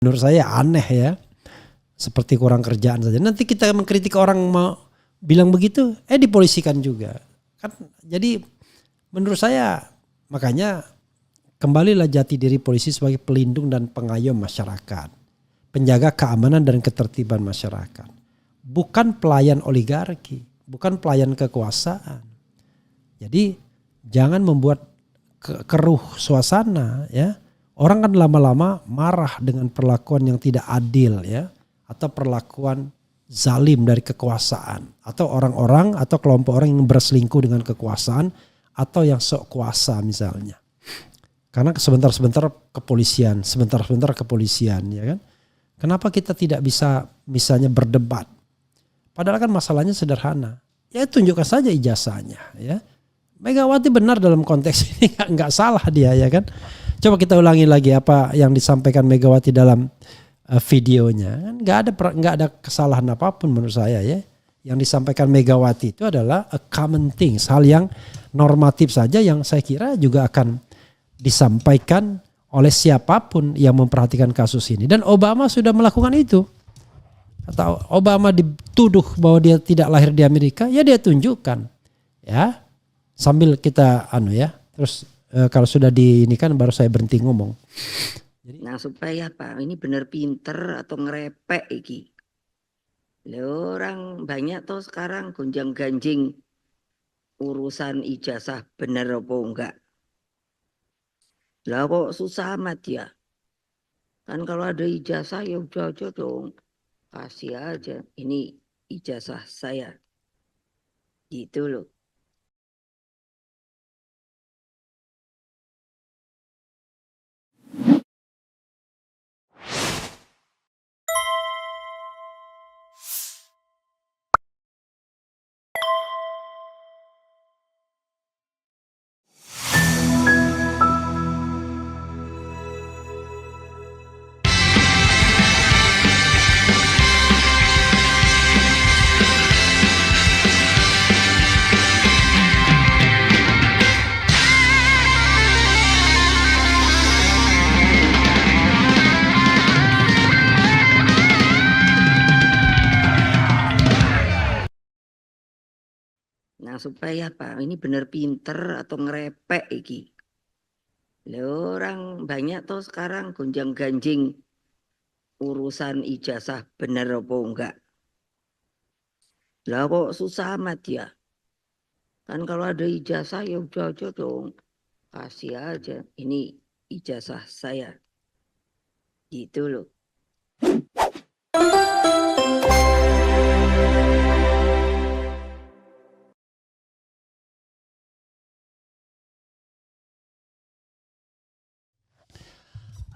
Menurut saya aneh ya, seperti kurang kerjaan saja. Nanti kita mengkritik orang mau bilang begitu, dipolisikan juga. Kan jadi menurut saya makanya kembalilah jati diri polisi sebagai pelindung dan pengayom masyarakat, penjaga keamanan dan ketertiban masyarakat, bukan pelayan oligarki, bukan pelayan kekuasaan. Jadi jangan membuat keruh suasana ya. Orang kan lama-lama marah dengan perlakuan yang tidak adil ya, atau perlakuan zalim dari kekuasaan, atau orang-orang atau kelompok orang yang berselingkuh dengan kekuasaan atau yang sok kuasa misalnya. Karena sebentar-sebentar kepolisian, sebentar-sebentar kepolisian ya kan. Kenapa kita tidak bisa misalnya berdebat? Padahal kan masalahnya sederhana. Ya tunjukkan saja ijazahnya ya. Megawati benar dalam konteks ini, nggak salah dia ya kan. Coba kita ulangi lagi apa yang disampaikan Megawati dalam videonya. Nggak ada kesalahan apapun menurut saya ya. Yang disampaikan Megawati itu adalah a common things, hal yang normatif saja yang saya kira juga akan disampaikan oleh siapapun yang memperhatikan kasus ini. Dan Obama sudah melakukan itu. Atau Obama dituduh bahwa dia tidak lahir di Amerika, ya dia tunjukkan ya. Sambil kita terus kalau sudah di ini kan baru saya berhenti ngomong. Jadi, nah supaya Pak ini benar pinter atau ngerepek iki. Orang banyak tuh sekarang gonjang ganjing urusan ijazah bener apa enggak. Lah kok susah amat ya. Kan kalau ada ijazah ya udah aja dong. Kasih aja. Ini ijazah saya. Gitu loh. Nah supaya Pak ini benar pinter atau ngerepek iki. Orang banyak tuh sekarang gonjang ganjing urusan ijazah bener apa enggak. Lah kok susah amat ya. Kan kalau ada ijazah ya udah aja dong. Kasih aja. Ini ijazah saya. Gitu loh.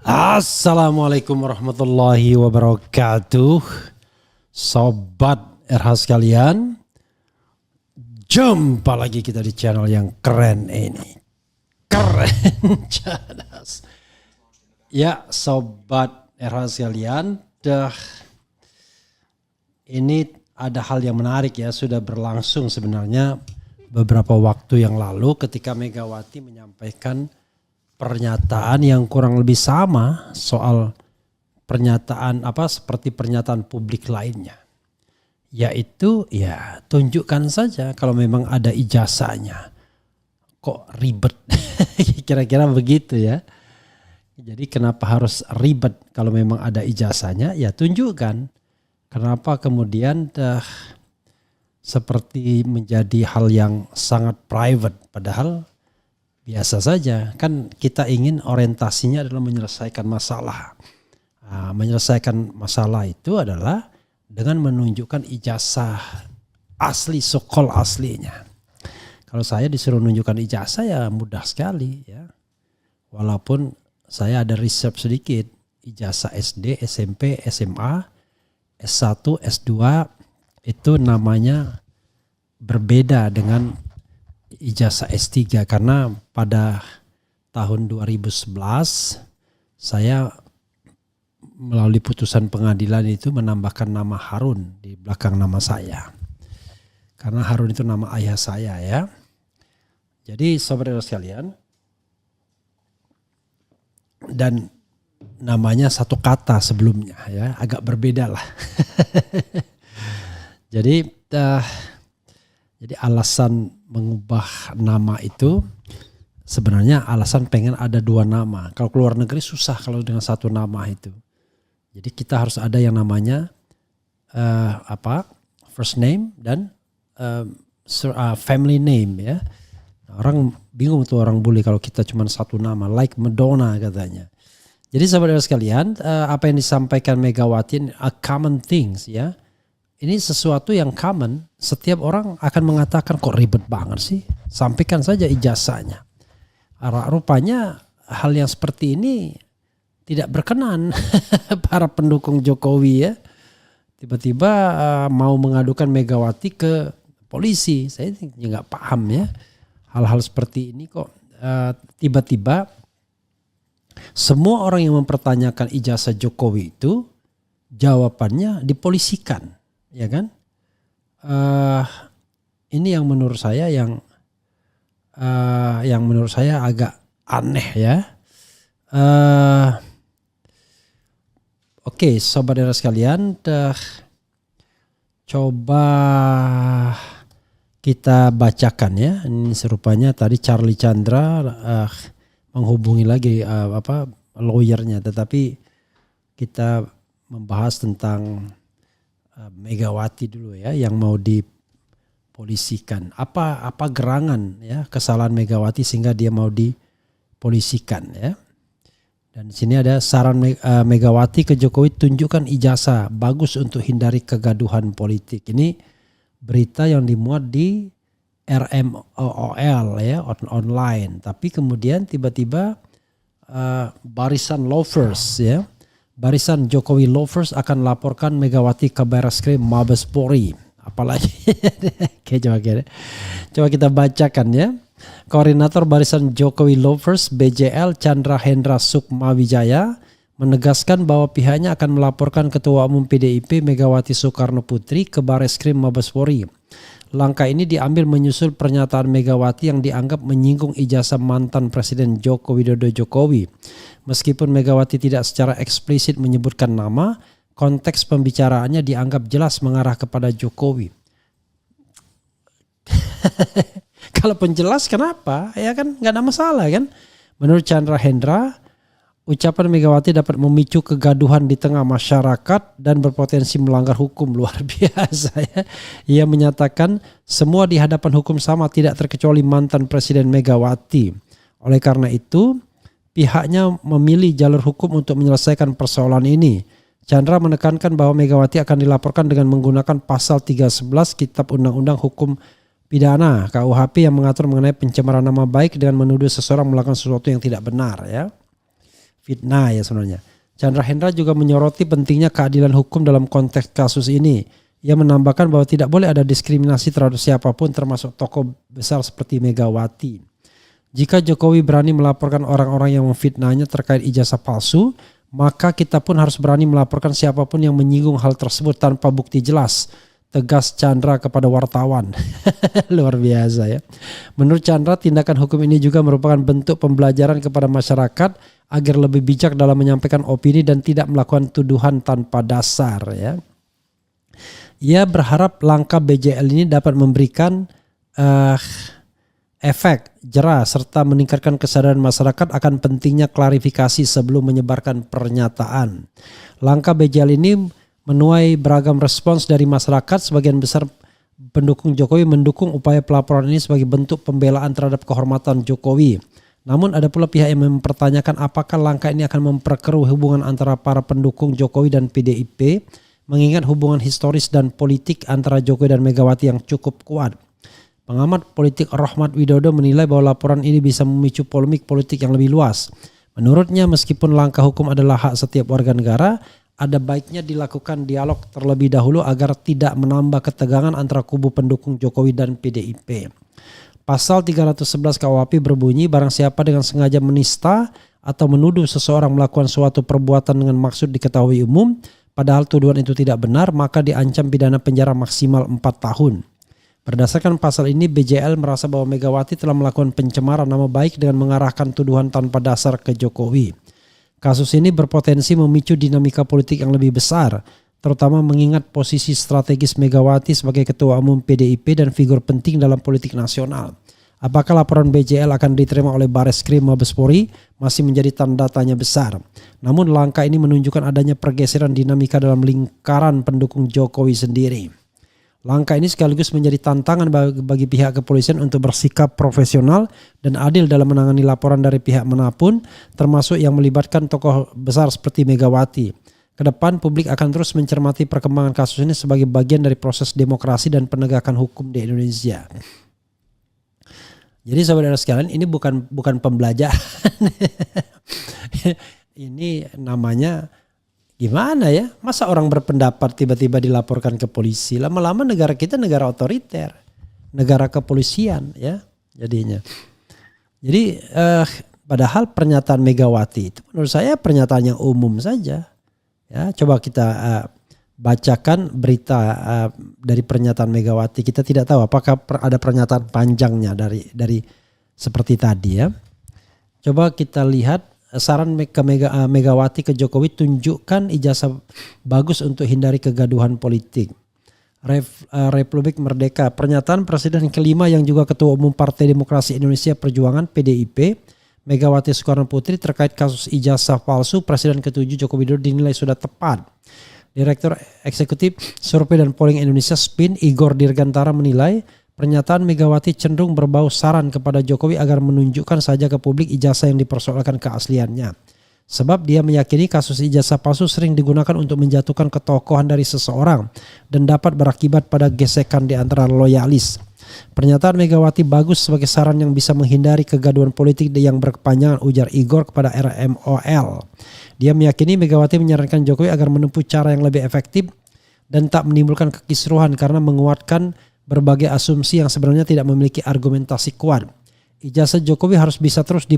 Assalamualaikum warahmatullahi wabarakatuh. Sobat RH sekalian, jumpa lagi kita di channel yang keren ini. Keren cadas. Ya sobat RH sekalian, ini ada hal yang menarik ya, sudah berlangsung sebenarnya beberapa waktu yang lalu ketika Megawati menyampaikan pernyataan yang kurang lebih sama soal pernyataan seperti pernyataan publik lainnya, yaitu ya tunjukkan saja kalau memang ada ijazahnya, kok ribet. Kira-kira begitu ya. Jadi kenapa harus ribet kalau memang ada ijazahnya, ya tunjukkan. Kenapa kemudian seperti menjadi hal yang sangat private, padahal biasa saja. Kan kita ingin orientasinya adalah menyelesaikan masalah. Menyelesaikan masalah itu adalah dengan menunjukkan ijazah asli, sokol aslinya. Kalau saya disuruh menunjukkan ijazah ya mudah sekali ya. Walaupun saya ada research sedikit, ijazah SD, SMP, SMA, S1, S2 itu namanya berbeda dengan ijazah S3, karena pada tahun 2011 saya melalui putusan pengadilan itu menambahkan nama Harun di belakang nama saya. Karena Harun itu nama ayah saya ya. Jadi saudara sekalian, dan namanya satu kata sebelumnya ya, agak berbeda lah. Jadi alasan mengubah nama itu sebenarnya alasan pengen ada 2 nama. Kalau keluar negeri susah kalau dengan satu nama itu. Jadi kita harus ada yang namanya first name dan family name ya. Orang bingung tuh orang bule kalau kita cuma satu nama, like Madonna katanya. Jadi sahabat sekalian, apa yang disampaikan Megawati a common things ya. Ini sesuatu yang common, setiap orang akan mengatakan kok ribet banget sih, sampaikan saja ijazahnya. Rupanya hal yang seperti ini tidak berkenan para pendukung Jokowi ya. Tiba-tiba mau mengadukan Megawati ke polisi, saya nggak paham ya. Hal-hal seperti ini kok tiba-tiba semua orang yang mempertanyakan ijazah Jokowi itu jawabannya dipolisikan. Ya kan, ini yang menurut saya agak aneh ya. Oke, saudara sekalian, coba kita bacakan ya. Ini serupanya tadi Charlie Chandra menghubungi lagi lawyernya, tetapi kita membahas tentang Megawati dulu ya, yang mau dipolisikan. Apa gerangan ya kesalahan Megawati sehingga dia mau dipolisikan ya. Dan di sini ada saran Megawati ke Jokowi, tunjukkan ijazah bagus untuk hindari kegaduhan politik. Ini berita yang dimuat di RMOL ya, online. Tapi kemudian tiba-tiba barisan lovers ya, barisan Jokowi lovers akan laporkan Megawati ke Barreskrim Mabes Polri. Apalagi Oke, coba kita bacakan ya. Koordinator barisan Jokowi lovers BJL Chandra Hendra Sukmawijaya menegaskan bahwa pihaknya akan melaporkan Ketua Umum PDIP Megawati Soekarno Putri ke Barreskrim Mabes Polri. Langkah ini diambil menyusul pernyataan Megawati yang dianggap menyinggung ijazah mantan Presiden Joko Widodo Jokowi. Meskipun Megawati tidak secara eksplisit menyebutkan nama, konteks pembicaraannya dianggap jelas mengarah kepada Jokowi. Kalau penjelas kenapa? Ya kan nggak ada masalah kan. Menurut Chandra Hendra, ucapan Megawati dapat memicu kegaduhan di tengah masyarakat dan berpotensi melanggar hukum. Luar biasa ya. Ia menyatakan semua di hadapan hukum sama, tidak terkecuali mantan Presiden Megawati. Oleh karena itu, pihaknya memilih jalur hukum untuk menyelesaikan persoalan ini. Chandra menekankan bahwa Megawati akan dilaporkan dengan menggunakan pasal 311 Kitab Undang-Undang Hukum Pidana KUHP yang mengatur mengenai pencemaran nama baik dengan menuduh seseorang melakukan sesuatu yang tidak benar ya. Fitnah ya sebenarnya. Chandra Hendra juga menyoroti pentingnya keadilan hukum dalam konteks kasus ini. Ia menambahkan bahwa tidak boleh ada diskriminasi terhadap siapapun termasuk tokoh besar seperti Megawati. Jika Jokowi berani melaporkan orang-orang yang memfitnahnya terkait ijazah palsu, maka kita pun harus berani melaporkan siapapun yang menyinggung hal tersebut tanpa bukti jelas. Tegas Chandra kepada wartawan. Luar biasa ya. Menurut Chandra, tindakan hukum ini juga merupakan bentuk pembelajaran kepada masyarakat agar lebih bijak dalam menyampaikan opini dan tidak melakukan tuduhan tanpa dasar ya. Ia berharap langkah BJL ini dapat memberikan efek jera serta meningkatkan kesadaran masyarakat akan pentingnya klarifikasi sebelum menyebarkan pernyataan. Langkah BJL ini menuai beragam respons dari masyarakat. Sebagian besar pendukung Jokowi mendukung upaya pelaporan ini sebagai bentuk pembelaan terhadap kehormatan Jokowi. Namun ada pula pihak yang mempertanyakan apakah langkah ini akan memperkeruh hubungan antara para pendukung Jokowi dan PDIP, mengingat hubungan historis dan politik antara Jokowi dan Megawati yang cukup kuat. Pengamat politik Rohmat Widodo menilai bahwa laporan ini bisa memicu polemik politik yang lebih luas. Menurutnya, meskipun langkah hukum adalah hak setiap warga negara, ada baiknya dilakukan dialog terlebih dahulu agar tidak menambah ketegangan antara kubu pendukung Jokowi dan PDIP. Pasal 311 KUHP berbunyi, barang siapa dengan sengaja menista atau menuduh seseorang melakukan suatu perbuatan dengan maksud diketahui umum, padahal tuduhan itu tidak benar, maka diancam pidana penjara maksimal 4 tahun. Berdasarkan pasal ini, BJL merasa bahwa Megawati telah melakukan pencemaran nama baik dengan mengarahkan tuduhan tanpa dasar ke Jokowi. Kasus ini berpotensi memicu dinamika politik yang lebih besar, terutama mengingat posisi strategis Megawati sebagai Ketua Umum PDIP dan figur penting dalam politik nasional. Apakah laporan BJL akan diterima oleh Bareskrim Mabes Polri masih menjadi tanda tanya besar. Namun langkah ini menunjukkan adanya pergeseran dinamika dalam lingkaran pendukung Jokowi sendiri. Langkah ini sekaligus menjadi tantangan bagi pihak kepolisian untuk bersikap profesional dan adil dalam menangani laporan dari pihak manapun, termasuk yang melibatkan tokoh besar seperti Megawati. Kedepan publik akan terus mencermati perkembangan kasus ini sebagai bagian dari proses demokrasi dan penegakan hukum di Indonesia. Jadi saudara sekalian, ini bukan pembelajaran. Ini namanya gimana ya? Masa orang berpendapat tiba-tiba dilaporkan ke polisi? Lama-lama negara kita negara otoriter, negara kepolisian ya jadinya. Jadi padahal pernyataan Megawati itu menurut saya pernyataan yang umum saja. Ya, coba kita bacakan berita dari pernyataan Megawati. Kita tidak tahu apakah ada pernyataan panjangnya dari seperti tadi ya. Coba kita lihat. Saran ke Megawati ke Jokowi, tunjukkan ijazah bagus untuk hindari kegaduhan politik. Republik Merdeka, pernyataan Presiden kelima yang juga Ketua Umum Partai Demokrasi Indonesia Perjuangan PDIP, Megawati Soekarno Putri terkait kasus ijazah palsu Presiden ke-7 Joko Widodo dinilai sudah tepat. Direktur Eksekutif Survei dan Polling Indonesia SPIN Igor Dirgantara menilai pernyataan Megawati cenderung berbau saran kepada Jokowi agar menunjukkan saja ke publik ijazah yang dipersoalkan keasliannya. Sebab dia meyakini kasus ijazah palsu sering digunakan untuk menjatuhkan ketokohan dari seseorang dan dapat berakibat pada gesekan di antara loyalis. Pernyataan Megawati bagus sebagai saran yang bisa menghindari kegaduhan politik yang berkepanjangan, ujar Igor kepada RMOL. Dia meyakini Megawati menyarankan Jokowi agar menempuh cara yang lebih efektif dan tak menimbulkan kekisruhan karena menguatkan berbagai asumsi yang sebenarnya tidak memiliki argumentasi kuat. Ijazah Jokowi bisa terus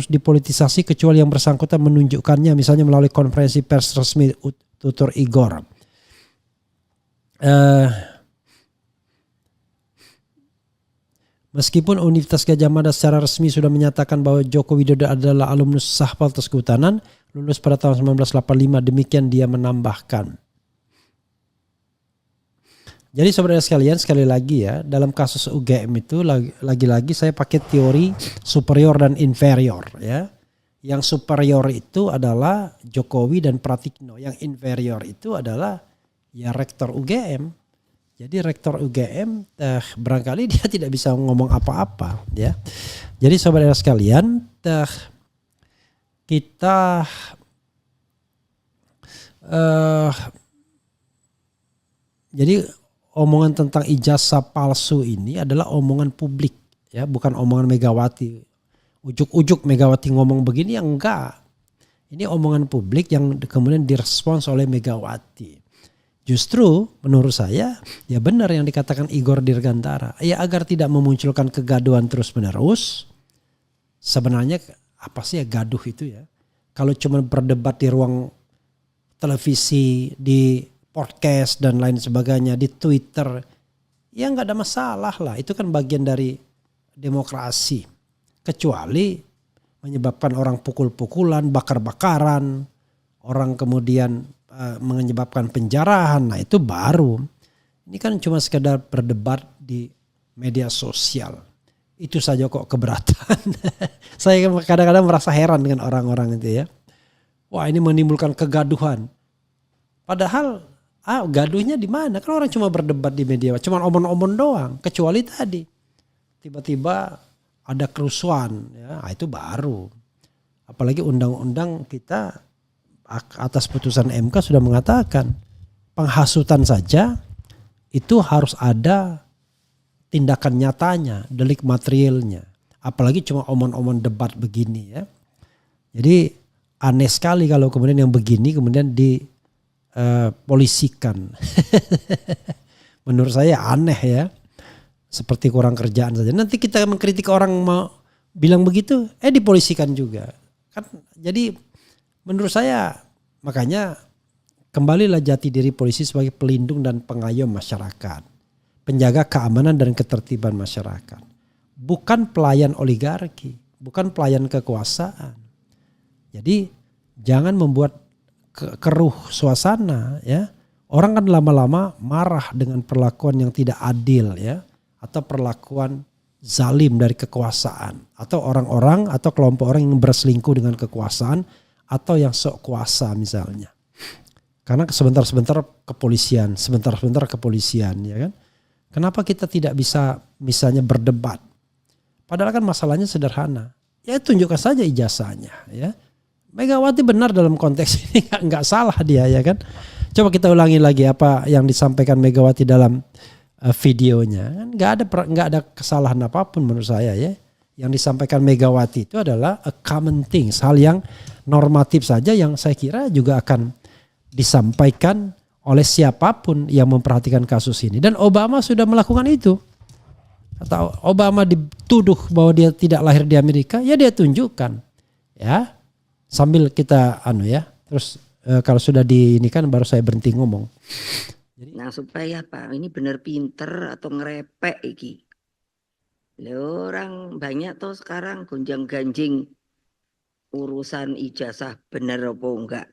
dipolitisasi kecuali yang bersangkutan menunjukkannya, misalnya melalui konferensi pers resmi, tutur Igor. Meskipun Universitas Gadjah Mada secara resmi sudah menyatakan bahwa Joko Widodo adalah alumnus Sah Fakultas Kehutanan, lulus pada tahun 1985, demikian dia menambahkan. Jadi saudara sekalian, sekali lagi ya, dalam kasus UGM itu lagi-lagi saya pakai teori superior dan inferior ya. Yang superior itu adalah Jokowi dan Pratikno, yang inferior itu adalah ya rektor UGM. Jadi rektor UGM barangkali dia tidak bisa ngomong apa-apa ya. Jadi saudara sekalian, kita jadi omongan tentang ijazah palsu ini adalah omongan publik ya, bukan omongan Megawati. Ujuk-ujuk Megawati ngomong begini ya enggak. Ini omongan publik yang kemudian direspons oleh Megawati. Justru menurut saya ya benar yang dikatakan Igor Dirgantara. Ya agar tidak memunculkan kegaduhan terus-menerus. Sebenarnya apa sih ya gaduh itu ya? Kalau cuma berdebat di ruang televisi, di podcast dan lain sebagainya, di Twitter, ya nggak ada masalah lah. Itu kan bagian dari demokrasi. Kecuali menyebabkan orang pukul-pukulan, bakar-bakaran, orang kemudian menyebabkan penjarahan. Nah itu baru. Ini kan cuma sekedar berdebat di media sosial. Itu saja kok keberatan. Saya kadang-kadang merasa heran dengan orang-orang itu ya. Wah ini menimbulkan kegaduhan. Padahal gaduhnya di mana? Kan orang cuma berdebat di media, cuma omong-omong doang. Kecuali tadi tiba-tiba ada kerusuhan, ya itu baru. Apalagi undang-undang kita atas putusan MK sudah mengatakan penghasutan saja itu harus ada tindakan nyatanya, delik materialnya. Apalagi cuma omong-omong debat begini ya. Jadi aneh sekali kalau kemudian yang begini kemudian polisikan. Menurut saya aneh ya. Seperti kurang kerjaan saja. Nanti kita mengkritik orang mau bilang begitu, dipolisikan juga. Kan jadi menurut saya makanya kembalilah jati diri polisi sebagai pelindung dan pengayom masyarakat. Penjaga keamanan dan ketertiban masyarakat. Bukan pelayan oligarki, bukan pelayan kekuasaan. Jadi jangan membuat keruh suasana ya. Orang kan lama-lama marah dengan perlakuan yang tidak adil ya, atau perlakuan zalim dari kekuasaan, atau orang-orang atau kelompok orang yang berselingkuh dengan kekuasaan atau yang sok kuasa misalnya. Karena sebentar-sebentar kepolisian, sebentar-sebentar kepolisian ya kan. Kenapa kita tidak bisa misalnya berdebat? Padahal kan masalahnya sederhana. Ya tunjukkan saja ijazahnya ya. Megawati benar dalam konteks ini, nggak salah dia ya kan. Coba kita ulangi lagi apa yang disampaikan Megawati dalam videonya. Kan nggak ada kesalahan apapun menurut saya ya. Yang disampaikan Megawati itu adalah a common things, hal yang normatif saja yang saya kira juga akan disampaikan oleh siapapun yang memperhatikan kasus ini. Dan Obama sudah melakukan itu. Atau Obama dituduh bahwa dia tidak lahir di Amerika, ya dia tunjukkan ya. Sambil kita terus kalau sudah di ini kan baru saya berhenti ngomong. Nah supaya apa? Ini benar pinter atau ngerepek iki. Orang banyak tuh sekarang gonjang ganjing urusan ijazah bener apa enggak.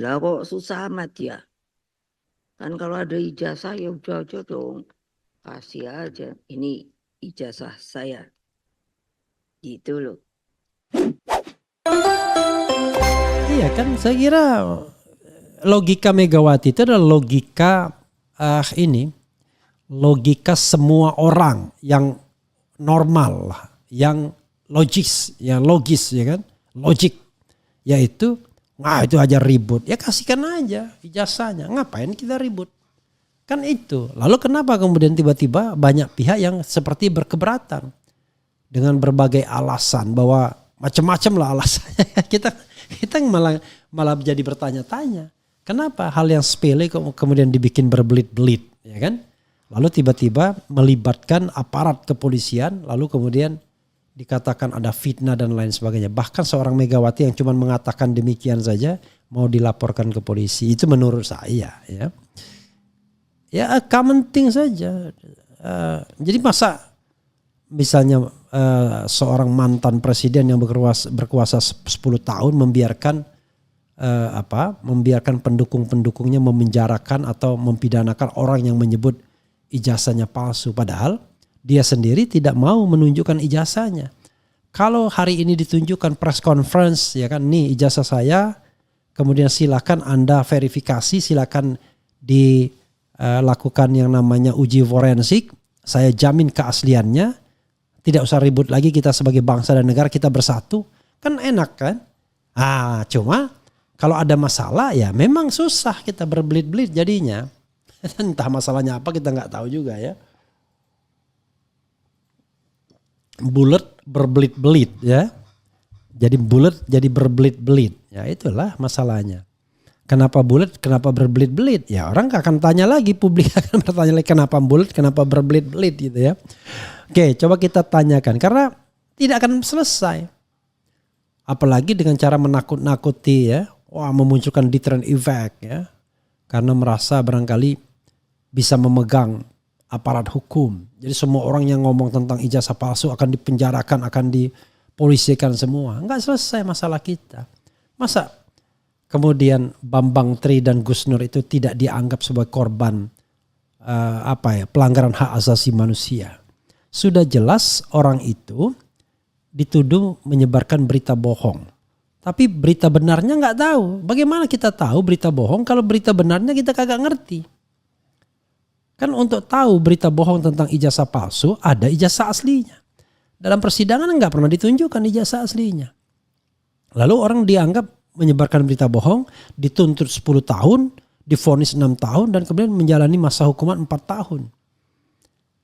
Lah kok susah amat ya. Kan kalau ada ijazah ya udah aja dong. Kasih aja. Ini ijazah saya. Gitu loh. Iya kan, saya kira logika Megawati itu adalah logika logika semua orang yang normal, yang logis ya kan, logik, yaitu itu aja ribut, ya kasihkan aja ijazahnya, ngapain kita ribut, kan itu. Lalu kenapa kemudian tiba-tiba banyak pihak yang seperti berkeberatan dengan berbagai alasan, bahwa macam-macam lah alasannya. kita malah jadi bertanya-tanya, kenapa hal yang sepele kemudian dibikin berbelit-belit, ya kan? Lalu tiba-tiba melibatkan aparat kepolisian, lalu kemudian dikatakan ada fitnah dan lain sebagainya. Bahkan seorang Megawati yang cuma mengatakan demikian saja mau dilaporkan ke polisi. Itu menurut saya ya. Ya common thing saja. Jadi masa misalnya seorang mantan presiden yang berkuasa 10 tahun membiarkan membiarkan pendukung-pendukungnya memenjarakan atau mempidanakan orang yang menyebut ijazahnya palsu, padahal dia sendiri tidak mau menunjukkan ijazahnya. Kalau hari ini ditunjukkan press conference ya kan, nih ijazah saya, kemudian silakan Anda verifikasi, silakan dilakukan yang namanya uji forensik, saya jamin keasliannya. Tidak usah ribut lagi, kita sebagai bangsa dan negara kita bersatu. Kan enak kan? Cuma kalau ada masalah ya memang susah, kita berbelit-belit jadinya. Entah masalahnya apa kita nggak tahu juga ya. Bulet berbelit-belit ya. Jadi bulet jadi berbelit-belit. Ya itulah masalahnya. Kenapa bulet, kenapa berbelit-belit? Ya orang gak akan tanya lagi, publik akan bertanya lagi kenapa bulet, kenapa berbelit-belit gitu ya. Oke, coba kita tanyakan karena tidak akan selesai. Apalagi dengan cara menakut-nakuti ya. Wah, memunculkan deterrent effect ya. Karena merasa barangkali bisa memegang aparat hukum. Jadi semua orang yang ngomong tentang ijazah palsu akan dipenjarakan, akan dipolisikan semua. Enggak selesai masalah kita. Masa kemudian Bambang Tri dan Gus Nur itu tidak dianggap sebagai korban pelanggaran hak asasi manusia. Sudah jelas orang itu dituduh menyebarkan berita bohong. Tapi berita benarnya nggak tahu. Bagaimana kita tahu berita bohong kalau berita benarnya kita kagak ngerti? Kan untuk tahu berita bohong tentang ijazah palsu ada ijazah aslinya. Dalam persidangan nggak pernah ditunjukkan ijazah aslinya. Lalu orang dianggap menyebarkan berita bohong, dituntut 10 tahun, divonis 6 tahun dan kemudian menjalani masa hukuman 4 tahun.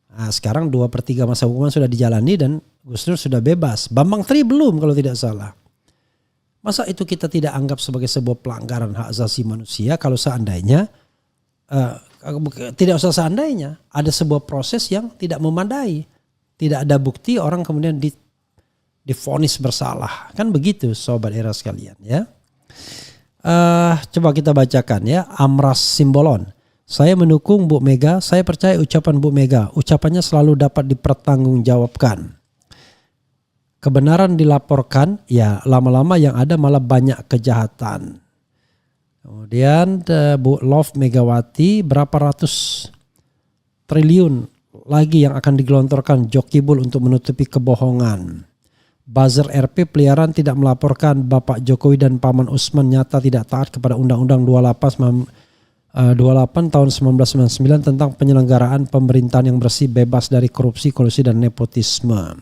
Nah, sekarang 2/3 masa hukuman sudah dijalani dan Gus Nur sudah bebas. Bambang Tri belum kalau tidak salah. Masa itu kita tidak anggap sebagai sebuah pelanggaran hak asasi manusia kalau seandainya, tidak usah seandainya, ada sebuah proses yang tidak memadai. Tidak ada bukti, orang kemudian divonis bersalah. Kan begitu sobat era sekalian ya. Coba kita bacakan ya. Amras Simbolon. Saya mendukung Bu Mega, saya percaya ucapan Bu Mega. Ucapannya selalu dapat dipertanggungjawabkan. Kebenaran dilaporkan, ya lama-lama yang ada malah banyak kejahatan. Kemudian Bu Love Megawati, berapa ratus triliun lagi yang akan digelontorkan Jokibul untuk menutupi kebohongan. Buzzer RP peliharaan tidak melaporkan Bapak Jokowi dan Paman Usman nyata tidak taat kepada Undang-Undang 28 tahun 1999 tentang penyelenggaraan pemerintahan yang bersih, bebas dari korupsi, kolusi dan nepotisme.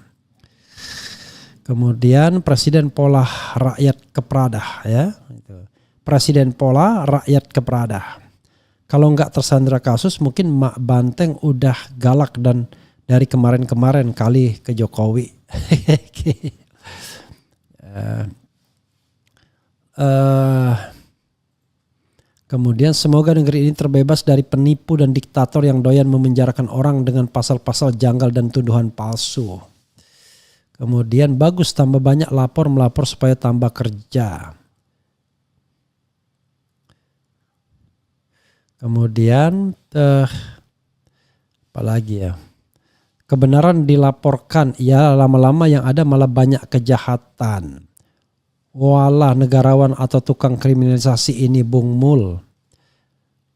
Kemudian Presiden Pola rakyat kepradah, ya. Presiden Pola rakyat kepradah. Kalau nggak tersandra kasus mungkin Mak Banteng udah galak dan dari kemarin-kemarin kali ke Jokowi. Kemudian semoga negeri ini terbebas dari penipu dan diktator yang doyan memenjarakan orang dengan pasal-pasal janggal dan tuduhan palsu. Kemudian bagus tambah banyak melapor supaya tambah kerja. Kemudian apa lagi ya? Kebenaran dilaporkan, ya lama-lama yang ada malah banyak kejahatan. Walah negarawan atau tukang kriminalisasi ini Bung Mul.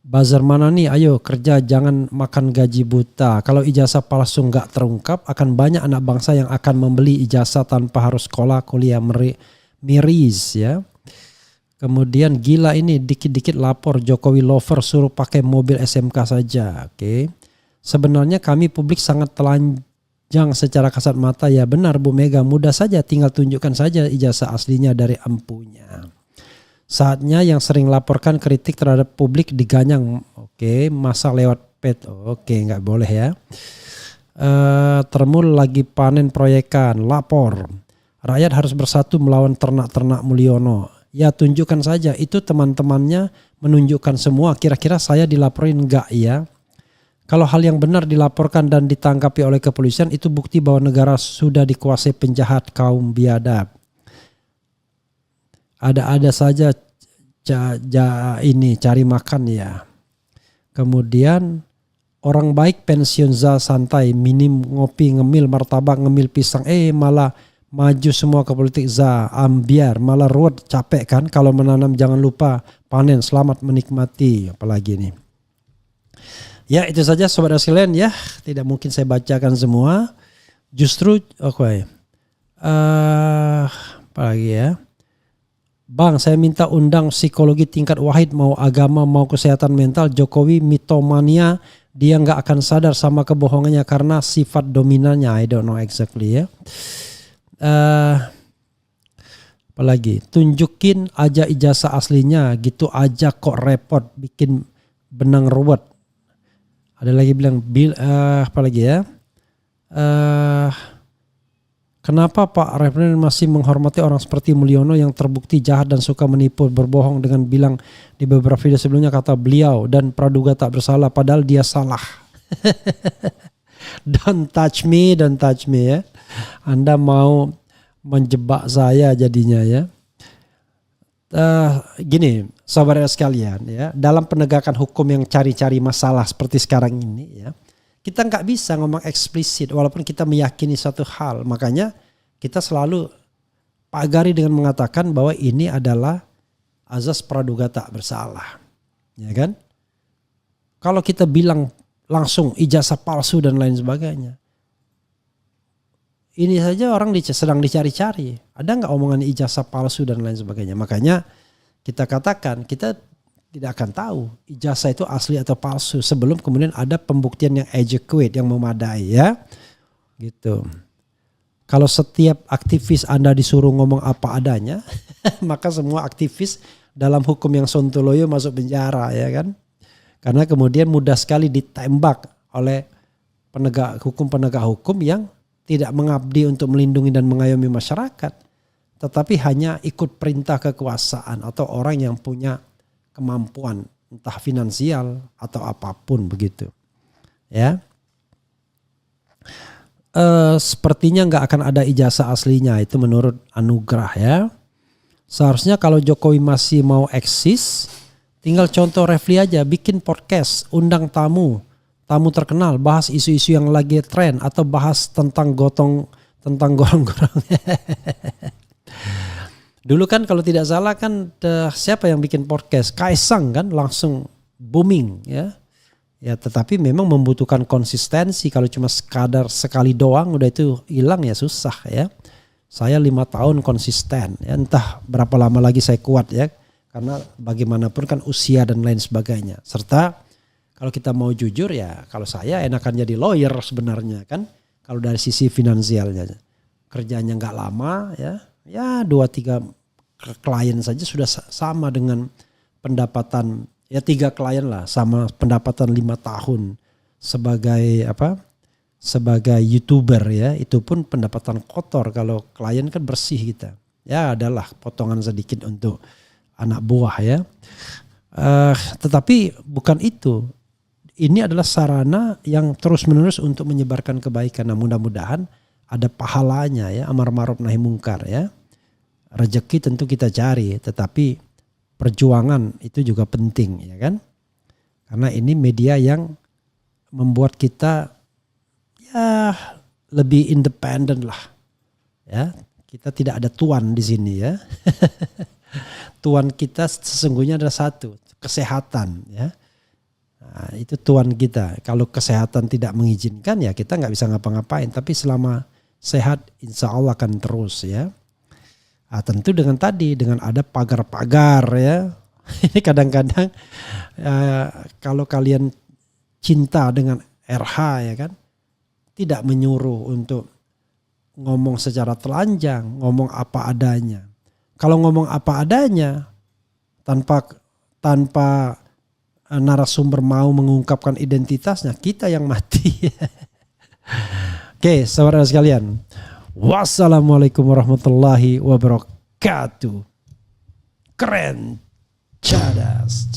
Buzzer mana nih? Ayo kerja, jangan makan gaji buta. Kalau ijazah palsu nggak terungkap, akan banyak anak bangsa yang akan membeli ijazah tanpa harus sekolah, kuliah miris ya. Kemudian gila ini dikit-dikit lapor Jokowi lover suruh pakai mobil SMK saja. Oke. Sebenarnya kami publik sangat telanjang secara kasat mata. Ya benar Bu Mega, mudah saja tinggal tunjukkan saja ijazah aslinya dari empunya. Saatnya yang sering laporkan kritik terhadap publik diganyang. Oke, masa lewat pet. Oke, nggak boleh ya. Termul lagi panen proyekan, lapor. Rakyat harus bersatu melawan ternak-ternak Mulyono. Ya tunjukkan saja, itu teman-temannya menunjukkan semua. Kira-kira saya dilaporin nggak ya? Kalau hal yang benar dilaporkan dan ditangkapi oleh kepolisian, itu bukti bahwa negara sudah dikuasai penjahat kaum biadab. Ada-ada saja ini cari makan ya. Kemudian orang baik pensiun santai, minim ngopi, ngemil martabak, ngemil pisang. Malah maju semua ke politik ambiar, malah ruwet, capek kan. Kalau menanam jangan lupa panen, selamat menikmati. Apalagi nih. Ya itu saja sobat sekalian ya. Tidak mungkin saya bacakan semua. Justru apalagi ya. Bang, saya minta undang psikologi tingkat wahid, mau agama mau kesehatan mental. Jokowi mitomania, dia nggak akan sadar sama kebohongannya karena sifat dominannya. I don't know exactly ya. Apalagi tunjukin aja ijazah aslinya, gitu aja kok repot bikin benang ruwet. Ada lagi bilang apalagi ya. Kenapa Pak Reverend masih menghormati orang seperti Mulyono yang terbukti jahat dan suka menipu, berbohong dengan bilang di beberapa video sebelumnya kata beliau dan praduga tak bersalah padahal dia salah. Don't touch me ya. Anda mau menjebak saya jadinya ya. Gini saudara sekalian ya, dalam penegakan hukum yang cari-cari masalah seperti sekarang ini ya. Kita nggak bisa ngomong eksplisit walaupun kita meyakini satu hal. Makanya kita selalu pagari dengan mengatakan bahwa ini adalah azas praduga tak bersalah. Ya kan? Kalau kita bilang langsung ijazah palsu dan lain sebagainya. Ini saja orang sedang dicari-cari. Ada nggak omongan ijazah palsu dan lain sebagainya. Makanya kita katakan kita tidak akan tahu ijazah itu asli atau palsu sebelum kemudian ada pembuktian yang adequate, yang memadai ya. Gitu. Kalau setiap aktivis Anda disuruh ngomong apa adanya, maka semua aktivis dalam hukum yang sontoloyo masuk penjara ya kan. Karena kemudian mudah sekali ditembak oleh penegak hukum yang tidak mengabdi untuk melindungi dan mengayomi masyarakat, tetapi hanya ikut perintah kekuasaan atau orang yang punya kemampuan entah finansial atau apapun begitu ya. Sepertinya nggak akan ada ijazah aslinya itu menurut Anugrah ya. Seharusnya kalau Jokowi masih mau eksis, tinggal contoh Refli aja, bikin podcast, undang tamu terkenal, bahas isu-isu yang lagi tren atau bahas tentang gotong tentang gorong-gorong. Dulu kan kalau tidak salah kan siapa yang bikin podcast? Kaisang kan langsung booming ya. Ya tetapi memang membutuhkan konsistensi. Kalau cuma sekadar sekali doang udah itu hilang ya susah ya. Saya 5 tahun konsisten ya, entah berapa lama lagi saya kuat ya. Karena bagaimanapun kan usia dan lain sebagainya. Serta kalau kita mau jujur ya kalau saya enakan jadi lawyer sebenarnya kan. Kalau dari sisi finansialnya. Kerjanya nggak lama ya. Ya 2-3 klien saja sudah sama dengan pendapatan ya 3 klien lah sama pendapatan 5 tahun sebagai sebagai YouTuber ya, itu pun pendapatan kotor. Kalau klien kan bersih kita ya, adalah potongan sedikit untuk anak buah ya. Tetapi bukan itu, ini adalah sarana yang terus menerus untuk menyebarkan kebaikan. Nah mudah-mudahan ada pahalanya ya, amar ma'ruf nahi mungkar ya. Rezeki tentu kita cari, tetapi perjuangan itu juga penting ya kan. Karena ini media yang membuat kita ya lebih independen lah. Ya, kita tidak ada tuan di sini ya. Tuan kita sesungguhnya adalah satu, kesehatan ya. Nah, itu tuan kita. Kalau kesehatan tidak mengizinkan ya kita nggak bisa ngapa-ngapain. Tapi selama sehat insya Allah akan terus ya. Nah, tentu dengan ada pagar-pagar ya. Ini kadang-kadang kalau kalian cinta dengan RH ya kan, tidak menyuruh untuk ngomong secara telanjang, ngomong apa adanya. Kalau ngomong apa adanya tanpa narasumber mau mengungkapkan identitasnya, kita yang mati. Oke, saudara sekalian. Wassalamualaikum warahmatullahi wabarakatuh. Keren, cadas,